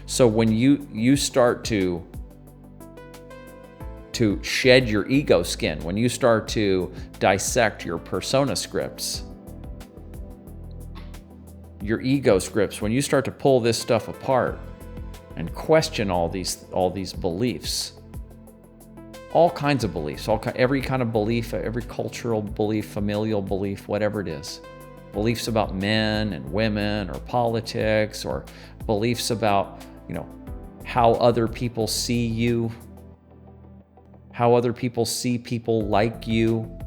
So when you start to shed your ego skin, when you start to dissect your persona scripts, your ego scripts, when you start to pull this stuff apart and question all these beliefs, all kinds of beliefs, every kind of belief, every cultural belief, familial belief, whatever it is, beliefs about men and women or politics, or beliefs about, how other people see you, how other people see people like you,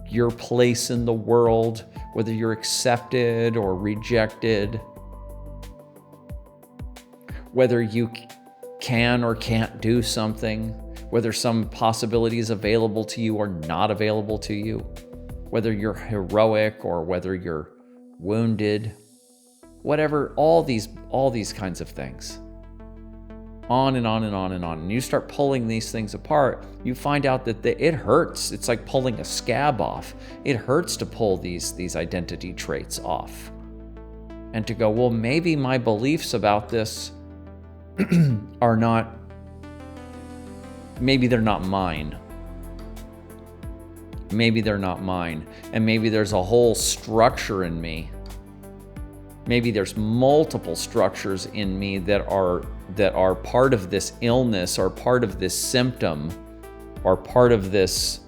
your place in the world, whether you're accepted or rejected, whether you can or can't do something, whether some possibility is available to you or not available to you, whether you're heroic or whether you're wounded, whatever, all these kinds of things. On and on and on and on. And you start pulling these things apart, you find out that it hurts. It's like pulling a scab off. It hurts to pull these identity traits off. And to go, well, maybe my beliefs about this are not, maybe they're not mine. Maybe they're not mine. And maybe there's a whole structure in me. Maybe there's multiple structures in me that are part of this illness, or part of this symptom, or part of this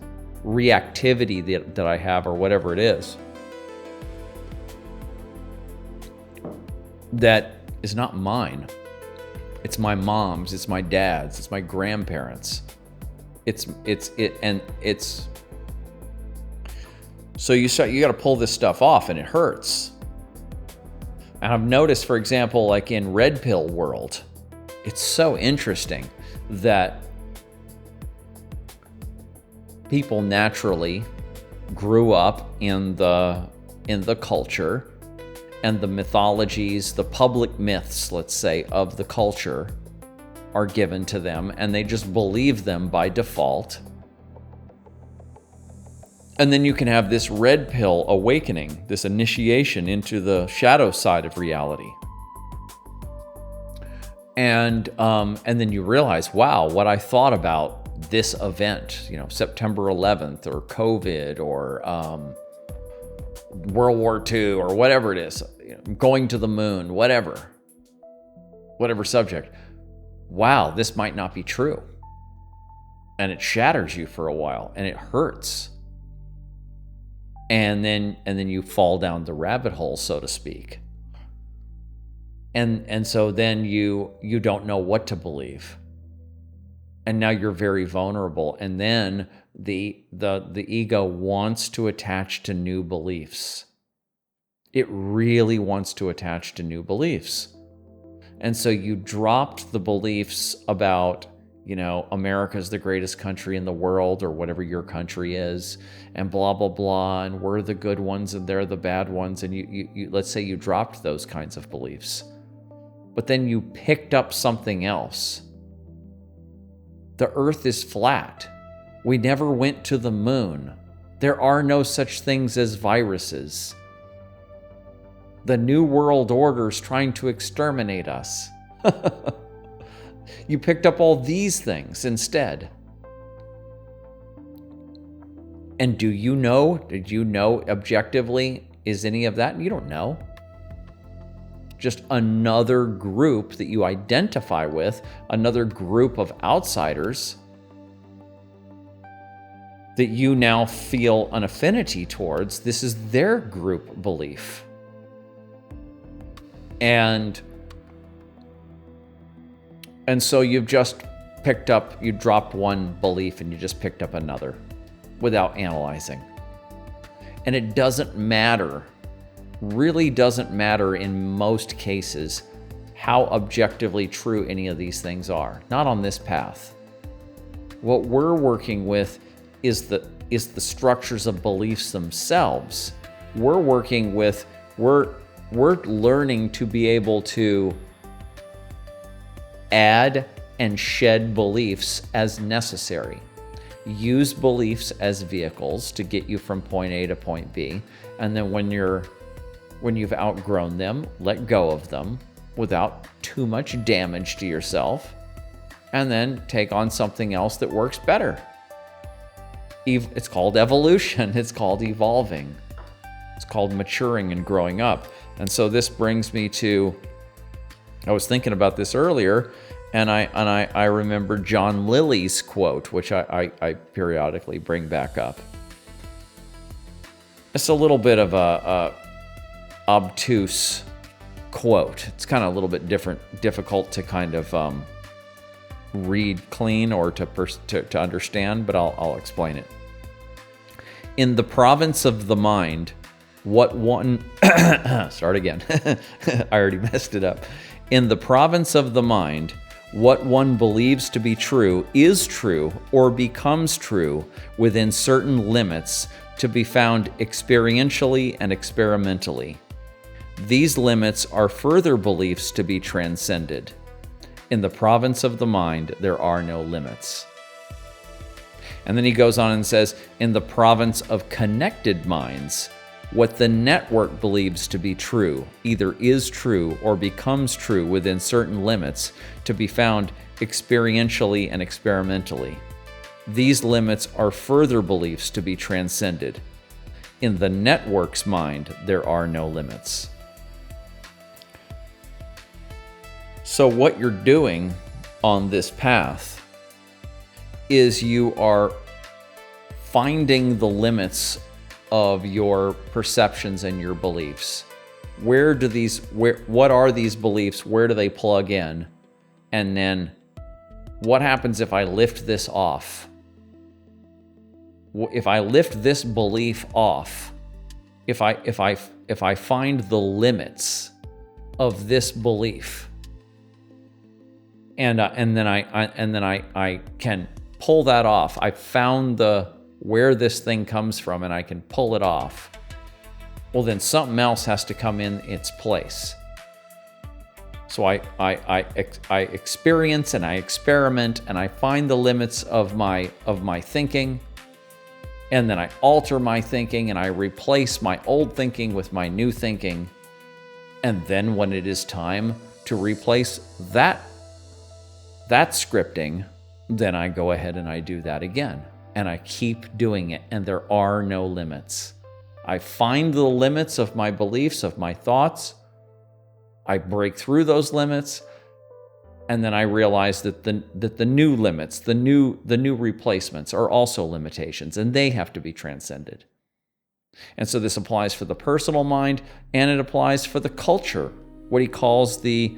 reactivity that I have, or whatever it is, that is not mine. It's my mom's, it's my dad's, it's my grandparents. So you got to pull this stuff off, and it hurts. And I've noticed, for example, like in red pill world, it's so interesting that people naturally grew up in the culture and the mythologies, the public myths, let's say, of the culture are given to them, and they just believe them by default. And then you can have this red pill awakening, this initiation into the shadow side of reality. And then you realize, wow, what I thought about this event, September 11th or COVID or World War II or whatever it is, going to the moon, whatever subject. Wow, this might not be true. And it shatters you for a while, and it hurts. And then you fall down the rabbit hole, so to speak. And so then you don't know what to believe. And now you're very vulnerable. And then the ego wants to attach to new beliefs. It really wants to attach to new beliefs. And so you dropped the beliefs about, America's the greatest country in the world, or whatever your country is, and blah, blah, blah, and we're the good ones and they're the bad ones. And you let's say you dropped those kinds of beliefs, but then you picked up something else. The earth is flat. We never went to the moon. There are no such things as viruses. The New World Order's trying to exterminate us. You picked up all these things instead. And did you know objectively, is any of that? You don't know. Just another group that you identify with, another group of outsiders that you now feel an affinity towards. This is their group belief. And so you dropped one belief and you just picked up another without analyzing. And it doesn't matter, really doesn't matter in most cases how objectively true any of these things are. Not on this path. What we're working with is the structures of beliefs themselves. We're learning to be able to add and shed beliefs as necessary. Use beliefs as vehicles to get you from point A to point B, and then when you've outgrown them, let go of them without too much damage to yourself, and then take on something else that works better. It's called evolution. It's called evolving. It's called maturing and growing up. And so this brings me to, I was thinking about this earlier, and I remember John Lilly's quote, which I periodically bring back up. It's a little bit of a obtuse quote. It's kind of a little bit difficult to kind of read clean or to understand, but I'll explain it. In the province of the mind, what one start again. I already messed it up. In the province of the mind, what one believes to be true is true or becomes true within certain limits to be found experientially and experimentally. These limits are further beliefs to be transcended. In the province of the mind, there are no limits. And then he goes on and says, in the province of connected minds, what the network believes to be true either is true or becomes true within certain limits to be found experientially and experimentally. These limits are further beliefs to be transcended. In the network's mind, there are no limits. So what you're doing on this path is you are finding the limits of your perceptions and your beliefs. What are these beliefs? Where do they plug in? And then what happens if I lift this off? If I lift this belief off, if I find the limits of this belief, and then I can pull that off. I found where this thing comes from, and I can pull it off. Well, then something else has to come in its place. So I experience and I experiment and I find the limits of my thinking, and then I alter my thinking and I replace my old thinking with my new thinking. And then when it is time to replace that scripting, then I go ahead and I do that again. And I keep doing it, and there are no limits. I find the limits of my beliefs, of my thoughts. I break through those limits, and then I realize that the new limits, the new replacements are also limitations, and they have to be transcended. And so this applies for the personal mind, and it applies for the culture, what he calls the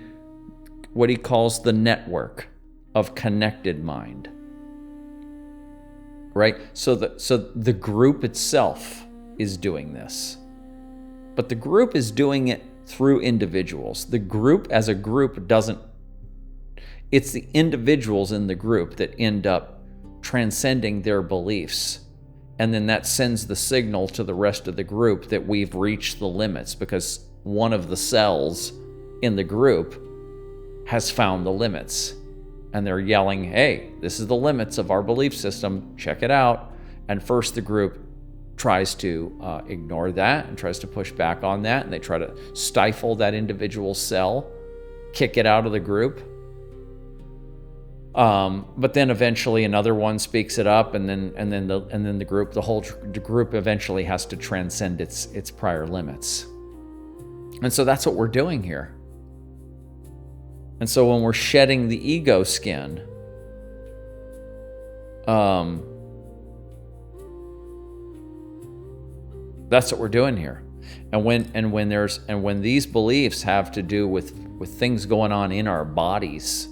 network of connected mind. Right? So the group itself is doing this. But the group is doing it through individuals. The group as a group doesn't. It's the individuals in the group that end up transcending their beliefs. And then that sends the signal to the rest of the group that we've reached the limits, because one of the cells in the group has found the limits. And they're yelling, hey, this is the limits of our belief system, check it out. And first the group tries to ignore that and tries to push back on that, and they try to stifle that individual cell, kick it out of the group. But then eventually another one speaks it up, and then the whole group eventually has to transcend its prior limits. And so that's what we're doing here. And so when we're shedding the ego skin, that's what we're doing here. And when these beliefs have to do with things going on in our bodies,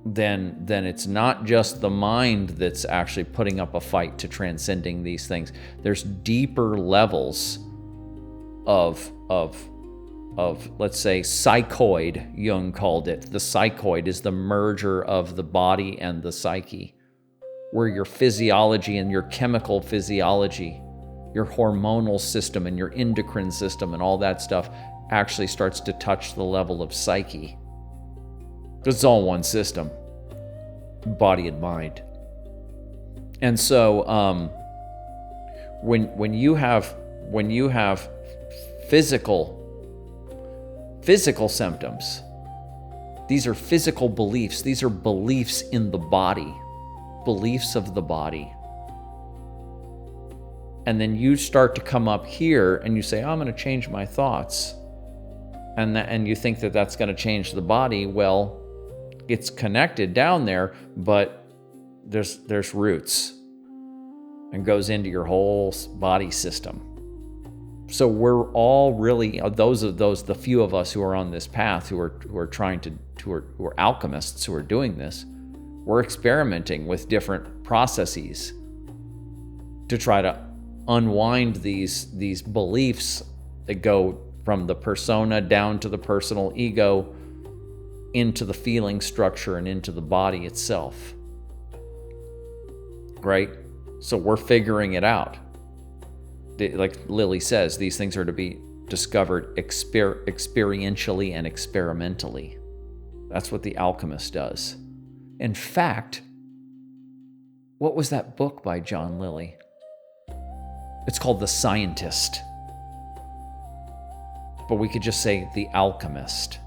then it's not just the mind that's actually putting up a fight to transcending these things. There's deeper levels of let's say psychoid, Jung called it. The psychoid is the merger of the body and the psyche, where your physiology and your chemical physiology, your hormonal system and your endocrine system and all that stuff actually starts to touch the level of psyche. It's all one system, body and mind. And so when you have physical physical symptoms. These are physical beliefs. These are beliefs in the body, beliefs of the body. And then you start to come up here and you say, I'm going to change my thoughts. And you think that that's going to change the body. Well, it's connected down there, but there's roots and goes into your whole body system. So we're all really, the few of us who are on this path, who are alchemists who are doing this, we're experimenting with different processes to try to unwind these beliefs that go from the persona down to the personal ego, into the feeling structure and into the body itself. Right? So we're figuring it out. Like Lily says, these things are to be discovered experientially and experimentally. That's what the alchemist does. In fact, what was that book by John Lilly? It's called The Scientist. But we could just say The Alchemist.